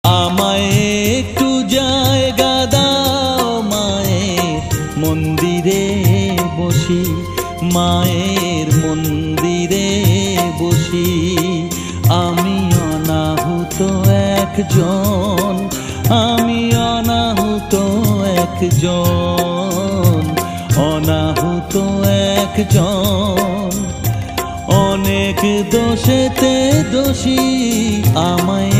আমায় একটু জায়গা দাও মায়ের মন্দিরে বসি, মায়ের মন্দিরে বসি। আমি অনাহুত একজন, আমি অনাহুত একজন, অনাহুত একজন। অনেক দোষেতে দোষী আমায়